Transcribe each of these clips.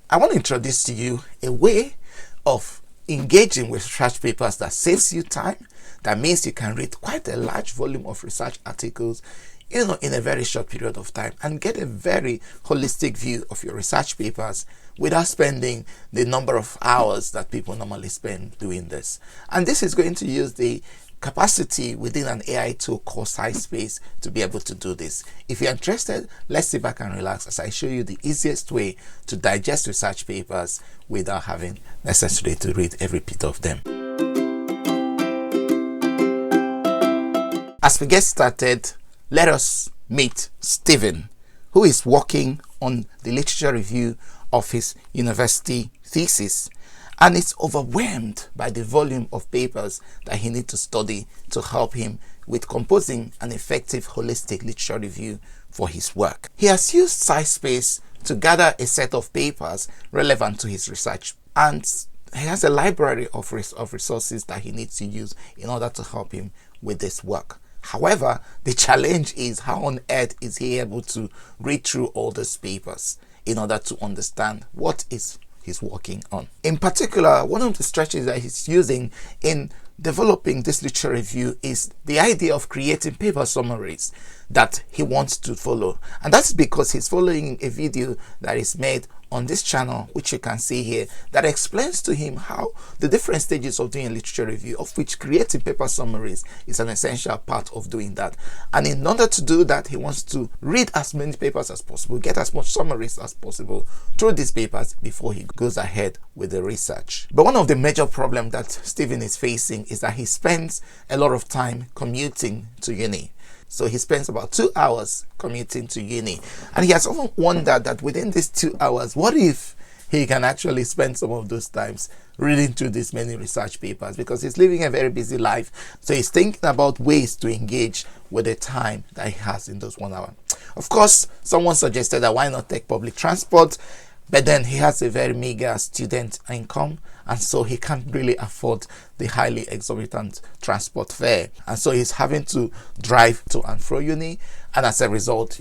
I want to introduce to you a way of engaging with research papers that saves you time. That means you can read quite a large volume of research articles, in a very short period of time and get a very holistic view of your research papers without spending the number of hours that people normally spend doing this. And this is going to use the capacity within an AI tool called SciSpace to be able to do this. If you're interested, let's sit back and relax as I show you the easiest way to digest research papers without having necessarily to read every bit of them. As we get started, let us meet Stephen, who is working on the literature review of his university thesis and is overwhelmed by the volume of papers that he needs to study to help him with composing an effective holistic literature review for his work. He has used SciSpace to gather a set of papers relevant to his research, and he has a library of resources that he needs to use in order to help him with this work. However, the challenge is how on earth is he able to read through all these papers in order to understand what is he's working on. In particular, one of the strategies that he's using in developing this literature review is the idea of creating paper summaries that he wants to follow. And that's because he's following a video that is made on this channel, which you can see here, that explains to him how the different stages of doing a literature review, of which creating paper summaries is an essential part of doing that. And in order to do that, he wants to read as many papers as possible, get as much summaries as possible through these papers before he goes ahead with the research. But one of the major problems that Stephen is facing is that he spends a lot of time commuting to uni. So he spends about 2 hours commuting to uni. And he has often wondered that within these 2 hours, what if he can actually spend some of those times reading through these many research papers, because he's living a very busy life. So he's thinking about ways to engage with the time that he has in those 1 hour. Of course, someone suggested that why not take public transport? But then he has a very meager student income, and so he can't really afford the highly exorbitant transport fare. And so he's having to drive to and fro uni. And as a result,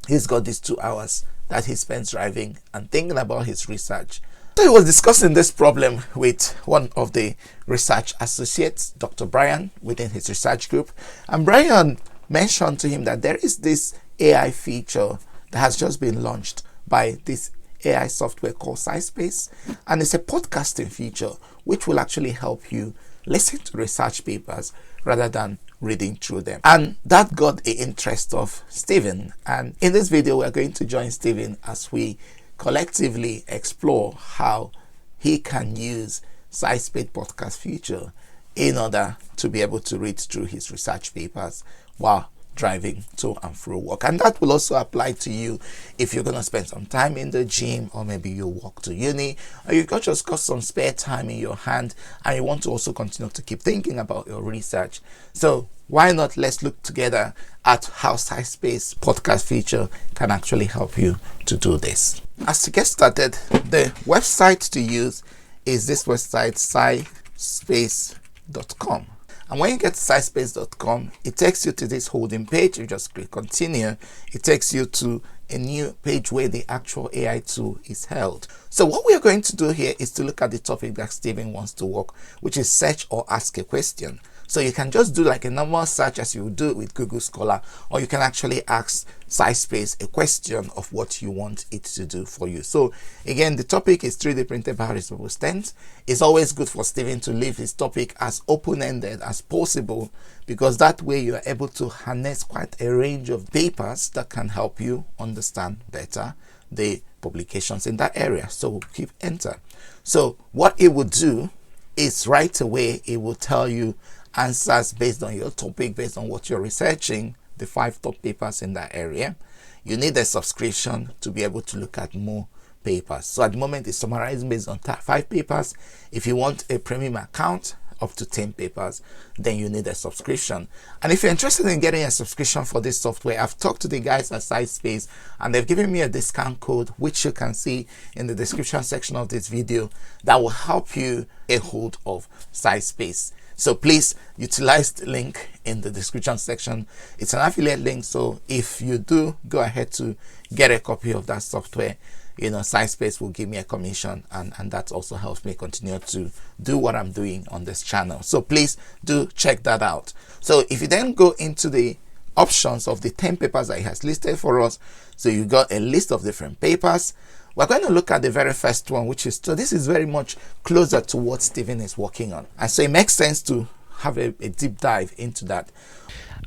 he's got these 2 hours that he spends driving and thinking about his research. So he was discussing this problem with one of the research associates, Dr. Brian, within his research group. And Brian mentioned to him that there is this AI feature that has just been launched by this AI software called SciSpace, and it's a podcasting feature which will actually help you listen to research papers rather than reading through them. And that got the interest of Stephen, and in this video we're going to join Stephen as we collectively explore how he can use SciSpace podcast feature in order to be able to read through his research papers while driving to and fro work. And that will also apply to you if you're going to spend some time in the gym, or maybe you walk to uni, or you've just got some spare time in your hand and you want to also continue to keep thinking about your research. So why not let's look together at how SciSpace podcast feature can actually help you to do this. As to get started, the website to use is this website, SciSpace.com. And when you get to SciSpace.com, it takes you to this holding page. You just click continue. It takes you to a new page where the actual AI tool is held. So what we are going to do here is to look at the topic that Stephen wants to work, which is search or ask a question. So you can just do like a normal search as you would do with Google Scholar, or you can actually ask SciSpace a question of what you want it to do for you. So again, the topic is 3D printed biodegradable stems. It's always good for Stephen to leave his topic as open-ended as possible, because that way you are able to harness quite a range of papers that can help you understand better the publications in that area. So keep enter. So what it would do is right away it will tell you answers based on your topic, based on what you're researching, the 5 top papers in that area. You need a subscription to be able to look at more papers. So at the moment it's summarizing based on 5 papers. If you want a premium account up to 10 papers, then you need a subscription. And if you're interested in getting a subscription for this software, I've talked to the guys at SciSpace and they've given me a discount code, which you can see in the description section of this video, that will help you get hold of SciSpace. So please utilize the link in the description section. It's an affiliate link, so if you do go ahead to get a copy of that software, SciSpace will give me a commission, and that also helps me continue to do what I'm doing on this channel. So please do check that out. So if you then go into the options of the 10 papers that he has listed for us, so you got a list of different papers. We're going to look at the very first one, which is, so this is very much closer to what Stephen is working on, and so it makes sense to have a deep dive into that.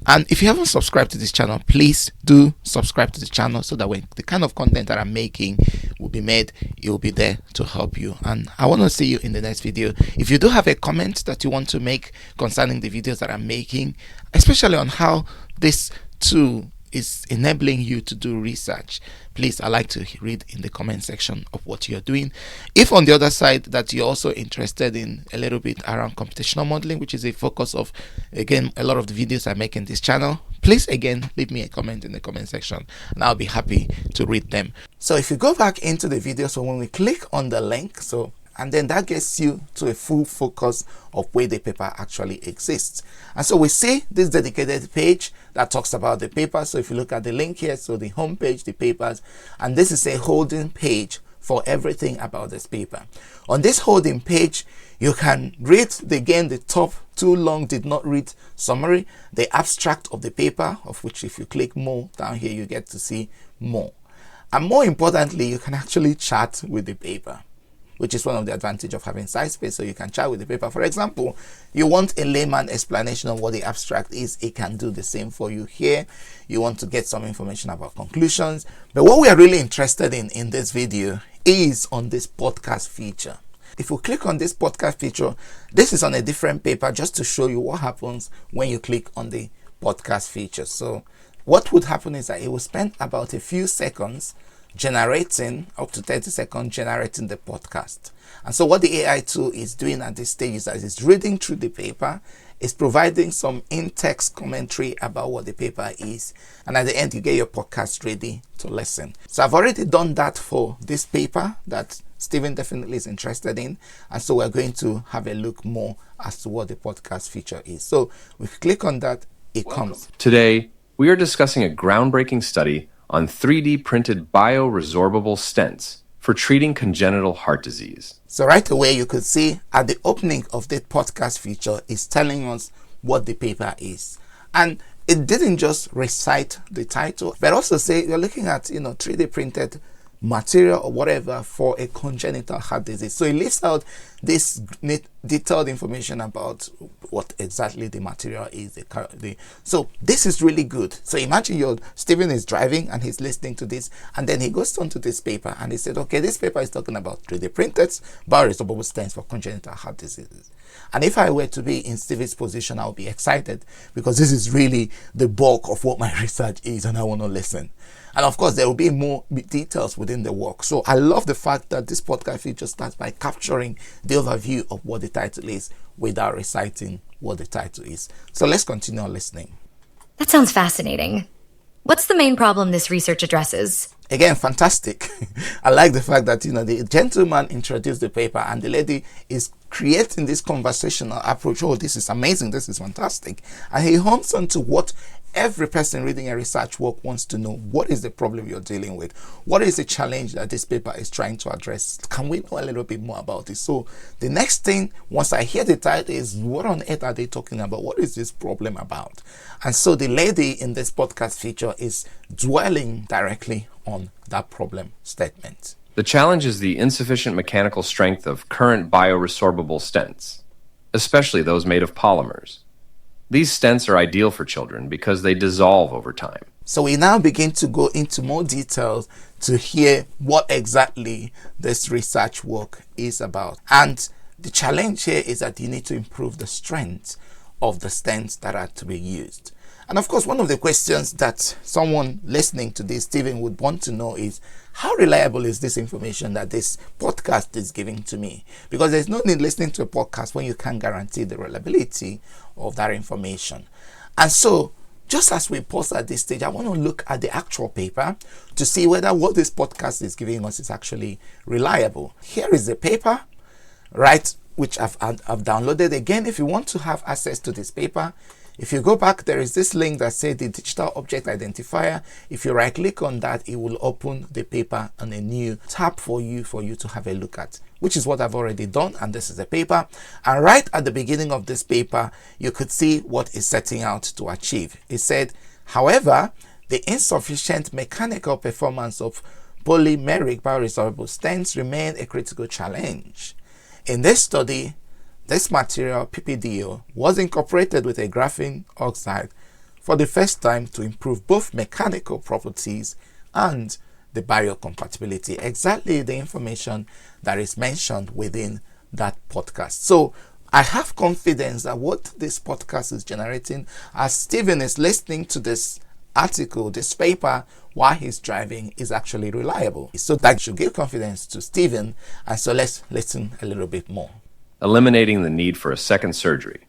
And if you haven't subscribed to this channel, please do subscribe to the channel, so that when the kind of content that I'm making will be made, it will be there to help you. And I want to see you in the next video. If you do have a comment that you want to make concerning the videos that I'm making, especially on how this tool is enabling you to do research, please, I like to read in the comment section of what you're doing. If on the other side that you're also interested in a little bit around computational modeling, which is a focus of, again, a lot of the videos I make in this channel, please again leave me a comment in the comment section and I'll be happy to read them. So if you go back into the video, so when we click on the link, and then that gets you to a full focus of where the paper actually exists. And so we see this dedicated page that talks about the paper. So if you look at the link here, so the home page, the papers, and this is a holding page for everything about this paper. On this holding page, you can read again the top too long did not read summary, the abstract of the paper, of which if you click more down here, you get to see more. And more importantly, you can actually chat with the paper, which is one of the advantages of having SciSpace. So you can chat with the paper. For example, you want a layman explanation of what the abstract is, it can do the same for you here. You want to get some information about conclusions. But what we are really interested in this video is on this podcast feature. If you click on this podcast feature, this is on a different paper, just to show you what happens when you click on the podcast feature. So what would happen is that it will spend about a few seconds generating, up to 30 seconds, generating the podcast. And so what the AI tool is doing at this stage is that it's reading through the paper, it's providing some in-text commentary about what the paper is, and at the end you get your podcast ready to listen. So I've already done that for this paper that Stephen definitely is interested in, and so we're going to have a look more as to what the podcast feature is. So if you click on that, it comes. Today we are discussing a groundbreaking study on 3D printed bioresorbable stents for treating congenital heart disease. So right away you could see at the opening of the podcast feature is telling us what the paper is. And it didn't just recite the title, but also say you're looking at 3D printed material or whatever for a congenital heart disease. So it leaves out this detailed information about what exactly the material is. So this is really good. So imagine Stephen is driving and he's listening to this, and then he goes on to this paper and he said, okay, this paper is talking about 3D printed bioresorbable stents for congenital heart diseases. And if I were to be in Stephen's position, I would be excited, because this is really the bulk of what my research is and I want to listen. And of course, there will be more details within the work. So I love the fact that this podcast feature starts by capturing the overview of what the title is without reciting what the title is. So let's continue listening. That sounds fascinating. What's the main problem this research addresses? Again, fantastic. I like the fact that, the gentleman introduced the paper and the lady is creating this conversational approach. Oh, this is amazing. This is fantastic. And he hones on to what every person reading a research work wants to know. What is the problem you're dealing with? What is the challenge that this paper is trying to address? Can we know a little bit more about it? So the next thing, once I hear the title, is what on earth are they talking about? What is this problem about? And so the lady in this podcast feature is dwelling directly on that problem statement. The challenge is the insufficient mechanical strength of current bioresorbable stents, especially those made of polymers. These stents are ideal for children because they dissolve over time. So we now begin to go into more details to hear what exactly this research work is about. And the challenge here is that you need to improve the strength of the stents that are to be used. And of course, one of the questions that someone listening to this, Stephen, would want to know is, how reliable is this information that this podcast is giving to me? Because there's no need listening to a podcast when you can't guarantee the reliability of that information. And so, just as we pause at this stage, I want to look at the actual paper to see whether what this podcast is giving us is actually reliable. Here is the paper, right, which I've downloaded. Again, if you want to have access to this paper, If you go back, there is this link that says the digital object identifier. If you right click on that, it will open the paper on a new tab for you to have a look at, which is what I've already done. And this is the paper. And right at the beginning of this paper, you could see what it's setting out to achieve. It said, however, the insufficient mechanical performance of polymeric bioresorbable stents remain a critical challenge. In this study, this material, PPDO, was incorporated with a graphene oxide for the first time to improve both mechanical properties and the biocompatibility, exactly the information that is mentioned within that podcast. So I have confidence that what this podcast is generating, as Stephen is listening to this article, this paper, while he's driving, is actually reliable. So that should give confidence to Stephen. And so let's listen a little bit more. Eliminating the need for a second surgery.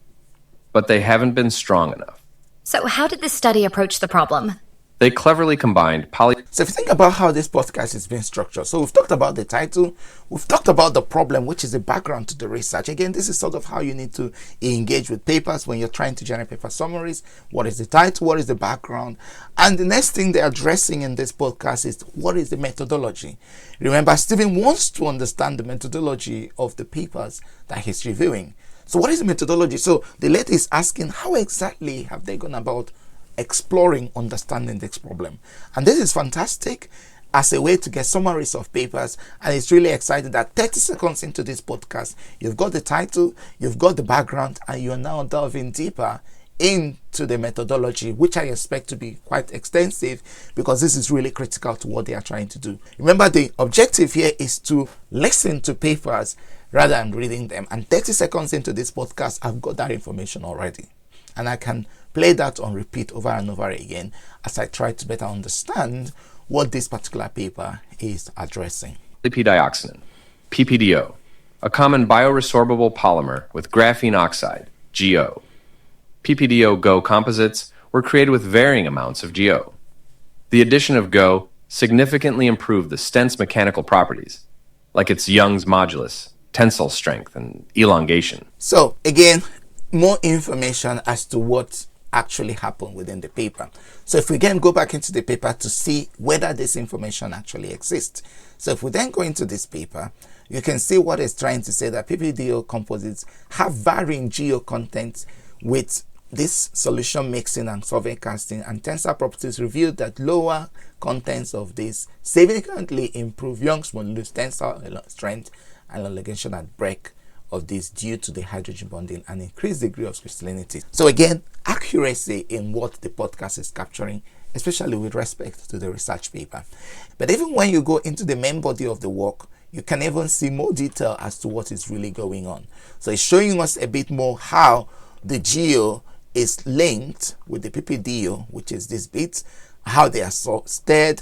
But they haven't been strong enough. So how did this study approach the problem? They cleverly combined So if you think about how this podcast is being structured, so we've talked about the title, we've talked about the problem, which is the background to the research. Again, this is sort of how you need to engage with papers when you're trying to generate paper summaries. What is the title? What is the background? And the next thing they're addressing in this podcast is what is the methodology? Remember, Stephen wants to understand the methodology of the papers that he's reviewing. So what is the methodology? So the lady is asking, how exactly have they gone about exploring understanding this problem? And this is fantastic as a way to get summaries of papers. And it's really exciting that 30 seconds into this podcast, you've got the title, you've got the background, and you're now delving deeper into the methodology, which I expect to be quite extensive, because this is really critical to what they are trying to do. Remember, the objective here is to listen to papers rather than reading them. And 30 seconds into this podcast, I've got that information already. And I can play that on repeat over and over again as I try to better understand what this particular paper is addressing. Dioxinin, PPDO, a common bioresorbable polymer with graphene oxide, GO. PPDO GO composites were created with varying amounts of GO. The addition of GO significantly improved the stent's mechanical properties, like its Young's modulus, tensile strength, and elongation. So again, more information as to what actually happened within the paper. So if we again go back into the paper to see whether this information actually exists. So if we then go into this paper, you can see what it's trying to say, that PPDO composites have varying geo contents with this solution mixing and solvent casting, and tensile properties revealed that lower contents of this significantly improve Young's modulus, tensile strength, and elongation at break of this due to the hydrogen bonding and increased degree of crystallinity. So again, accuracy in what the podcast is capturing, especially with respect to the research paper. But even when you go into the main body of the work, you can even see more detail as to what is really going on. So it's showing us a bit more how the GEO is linked with the PPDO, which is this bit, how they are stirred,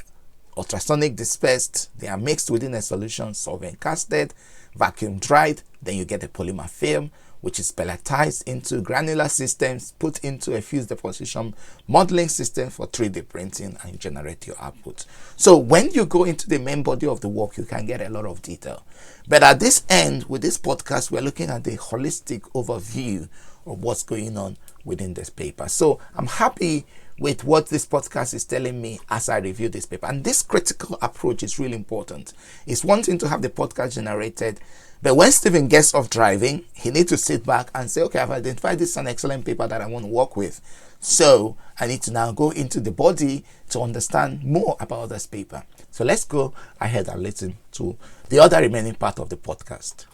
ultrasonic dispersed, they are mixed within a solution, solvent casted, vacuum dried, then you get a polymer film, which is pelletized into granular systems, put into a fused deposition modeling system for 3D printing, and you generate your output. So when you go into the main body of the work, you can get a lot of detail. But at this end, with this podcast, we're looking at the holistic overview of what's going on within this paper. So I'm happy with what this podcast is telling me as I review this paper. And this critical approach is really important. It's one thing to have the podcast generated, but when Stephen gets off driving, he needs to sit back and say, okay, I've identified this as an excellent paper that I want to work with. So I need to now go into the body to understand more about this paper. So let's go ahead and listen to the other remaining part of the podcast.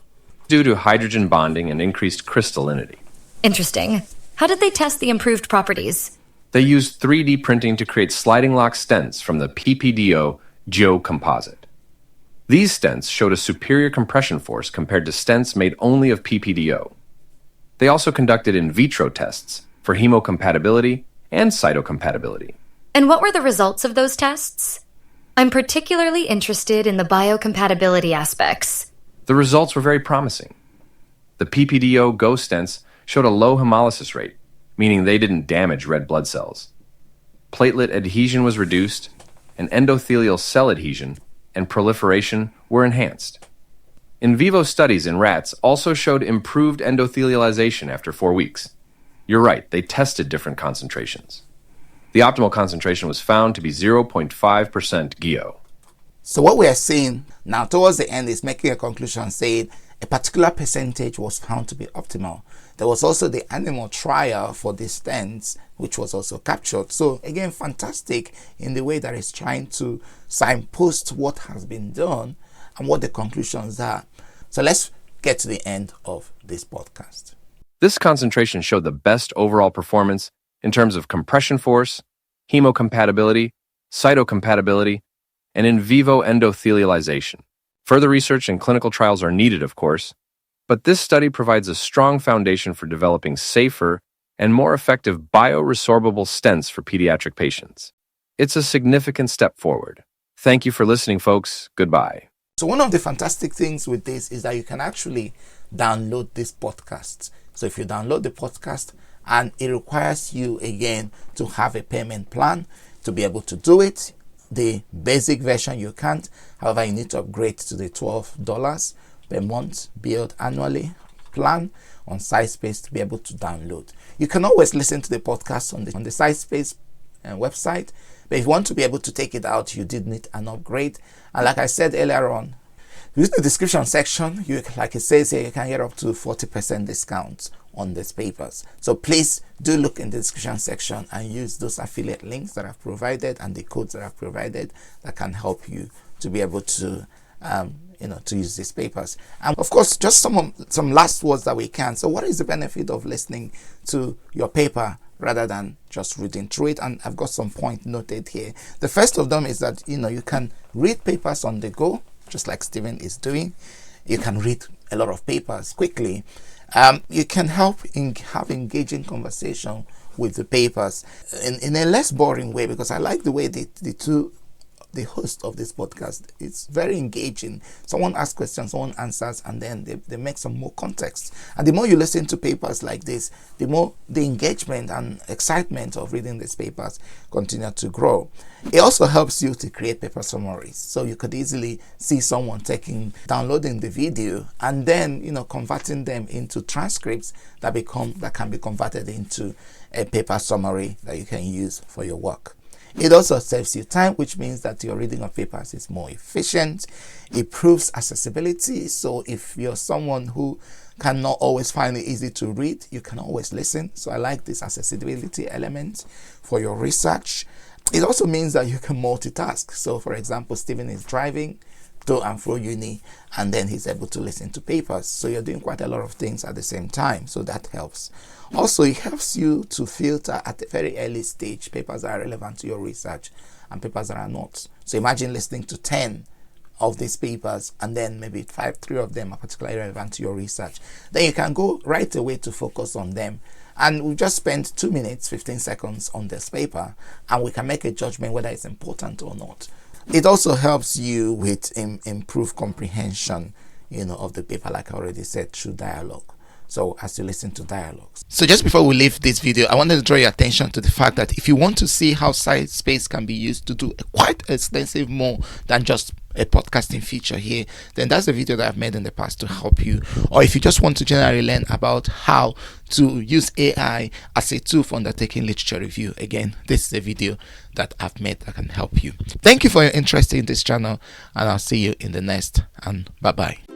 Due to hydrogen bonding and increased crystallinity. Interesting. How did they test the improved properties? They used 3D printing to create sliding lock stents from the PPDO GEO composite. These stents showed a superior compression force compared to stents made only of PPDO. They also conducted in vitro tests for hemocompatibility and cytocompatibility. And what were the results of those tests? I'm particularly interested in the biocompatibility aspects. The results were very promising. The PPDO GO stents showed a low hemolysis rate, meaning they didn't damage red blood cells. Platelet adhesion was reduced, and endothelial cell adhesion and proliferation were enhanced. In vivo studies in rats also showed improved endothelialization after 4 weeks. You're right, they tested different concentrations. The optimal concentration was found to be 0.5% GIO. So what we are seeing now towards the end is making a conclusion saying a particular percentage was found to be optimal. There was also the animal trial for these stents, which was also captured. So again, fantastic in the way that it's trying to signpost what has been done and what the conclusions are. So let's get to the end of this podcast. This concentration showed the best overall performance in terms of compression force, hemocompatibility, cytocompatibility, and in vivo endothelialization. Further research and clinical trials are needed, of course, but this study provides a strong foundation for developing safer and more effective bioresorbable stents for pediatric patients. It's a significant step forward. Thank you for listening, folks. Goodbye. So one of the fantastic things with this is that you can actually download this podcast. So if you download the podcast, and it requires you again to have a payment plan to be able to do it. The basic version you can't. However, you need to upgrade to the $12 per month billed annually plan on SciSpace to be able to download. You can always listen to the podcast on the SciSpace website, but if you want to be able to take it out, you did need an upgrade. And like I said earlier on, use the description section. Like it says here, you can get up to 40% discount on these papers. So please do look in the description section and use those affiliate links that I've provided and the codes that I've provided that can help you to be able to to use these papers. And of course, just some last words that we can. So what is the benefit of listening to your paper rather than just reading through it? And I've got some points noted here. The first of them is that you can read papers on the go, just like Stephen is doing. You can read a lot of papers quickly. You can help have engaging conversation with the papers in a less boring way, because I like the way the host of this podcast, it's very engaging. Someone asks questions, someone answers, and then they make some more context. And the more you listen to papers like this, the more the engagement and excitement of reading these papers continue to grow. It also helps you to create paper summaries. So you could easily see someone downloading the video and then converting them into transcripts that can be converted into a paper summary that you can use for your work. It also saves you time, which means that your reading of papers is more efficient. It improves accessibility. So if you're someone who cannot always find it easy to read, you can always listen. So I like this accessibility element for your research. It also means that you can multitask. So for example, Stephen is driving to and from uni, and then he's able to listen to papers. So you're doing quite a lot of things at the same time. So that helps. Also, it helps you to filter at a very early stage papers that are relevant to your research and papers that are not. So imagine listening to 10 of these papers and then maybe 3 of them are particularly relevant to your research. Then you can go right away to focus on them. And we just spent 2 minutes, 15 seconds on this paper, and we can make a judgment whether it's important or not. It also helps you with improved comprehension, of the paper, like I already said, through dialogue. So as you listen to dialogues. So just before we leave this video, I wanted to draw your attention to the fact that if you want to see how SciSpace can be used to do quite extensive more than just a podcasting feature here, then that's a video that I've made in the past to help you. Or if you just want to generally learn about how to use AI as a tool for undertaking literature review, again, this is a video that I've made that can help you. Thank you for your interest in this channel, and I'll see you in the next, and bye-bye.